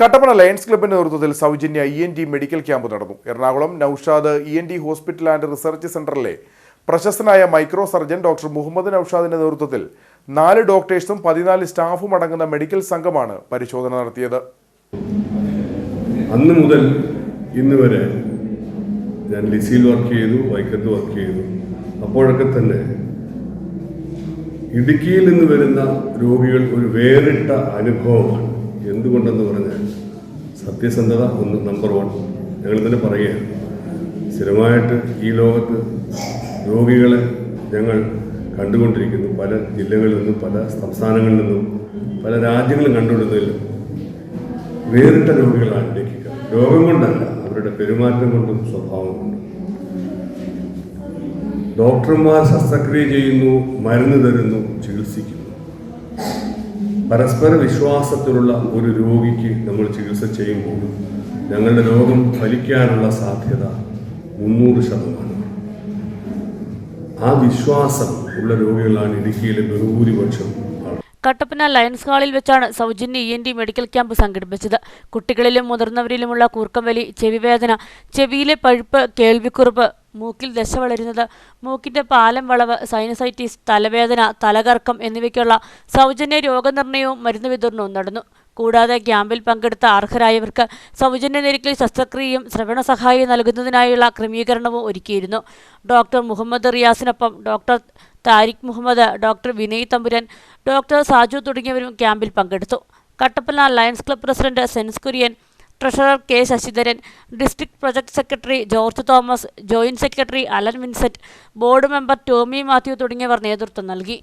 Kattappana lions ക്ലബിന്റെ നേതൃത്വത്തിൽ സൗജന്യ ENT മെഡിക്കൽ ക്യാമ്പ് നടന്നു. Ernakulam Naushad ENT hospital and research സെന്ററിലെ പ്രശസ്തനായ മൈക്രോ സർജൻ ഡോക്ടർ മുഹമ്മദ് നൌഷാദിന്റെ നേതൃത്വത്തിൽ 4 ഡോക്ടേഴ്സും 14 സ്റ്റാഫും അടങ്ങുന്ന മെഡിക്കൽ സംഘമാണ് പരിശോധന നടത്തിയത്. അന്ന് മുതൽ ഇന്ന് വരെ ഞാൻ ലിസിയിൽ വർക്ക് ചെയ്തു, വൈക്കത്ത് വർക്ക് ചെയ്തു. അപ്പോഴൊക്കെ തന്നെ ഇടുക്കിയിൽ നിന്ന് വരുന്ന രോഗികൾ ഒരു വേറിട്ട അനുഭവമാണ്. എന്തുകൊണ്ടെന്ന് പറഞ്ഞാൽ സത്യസന്ധത നമ്പർ 1 ഞങ്ങൾ തന്നെ പറയുകയാണ്. സ്ഥിരമായിട്ട് ഈ ലോകത്ത് രോഗികളെ ഞങ്ങൾ കണ്ടുകൊണ്ടിരിക്കുന്നു. പല ജില്ലകളിൽ നിന്നും, പല സംസ്ഥാനങ്ങളിൽ നിന്നും, പല രാജ്യങ്ങളും കണ്ടുകൊടുത്തതിൽ വേറിട്ട രോഗികളാണ് ഇടുക്കിക്കാർ. രോഗം കൊണ്ടല്ല, അവരുടെ പെരുമാറ്റം കൊണ്ടും സ്വഭാവം കൊണ്ടും. ഡോക്ടർമാർ ശസ്ത്രക്രിയ ചെയ്യുന്നു, മരുന്ന് തരുന്നു, ചികിത്സിക്കുന്നു. പരസ്പര വിശ്വാസത്തിലുള്ള ഒരു രോഗിക്ക് നമ്മൾ ചികിത്സ ചെയ്യുമ്പോൾ ഞങ്ങളുടെ രോഗം ഫലിക്കാനുള്ള സാധ്യത 300%. ആ വിശ്വാസം ഉള്ള രോഗികളാണ് ഇടുക്കിയിലെ ബഹുഭൂരിപക്ഷം. കട്ടപ്പന ലയൺസ് ഹാളിൽ വെച്ചാണ് സൗജന്യ ENT മെഡിക്കൽ ക്യാമ്പ് സംഘടിപ്പിച്ചത്. കുട്ടികളിലും മുതിർന്നവരിലുമുള്ള കൂർക്കംവലി, ചെവിവേദന, ചെവിയിലെ പഴുപ്പ്, കേൾവിക്കുറവ്, മൂക്കിൽ ദശ വളരുന്നത്, മൂക്കിന്റെ പാലം വളവ്, സൈനസൈറ്റിസ്, തലവേദന, തലകറക്കം എന്നിവയ്ക്കുള്ള സൗജന്യ രോഗനിർണയവും മരുന്ന് വിതരണവും നടന്നു. കൂടാതെ ക്യാമ്പിൽ പങ്കെടുത്ത അർഹരായവർക്ക് സൗജന്യ നിരക്കിൽ ശസ്ത്രക്രിയയും ശ്രവണ സഹായം നൽകുന്നതിനായുള്ള ക്രമീകരണവും ഒരുക്കിയിരുന്നു. ഡോക്ടർ മുഹമ്മദ് റിയാസിനൊപ്പം doctor Tariq Muhammad, doctor Vinay Thampuran, doctor Saju തുടങ്ങിയവരും ക്യാമ്പിൽ പങ്കെടുത്തു. Kattappana Lions club president Sens Kurian, treasurer K Sasidharan, district project secretary George Thomas, joint secretary Alan Vincent, board member Tomy Mathew തുടങ്ങിയവർ നേതൃത്വം നൽകി.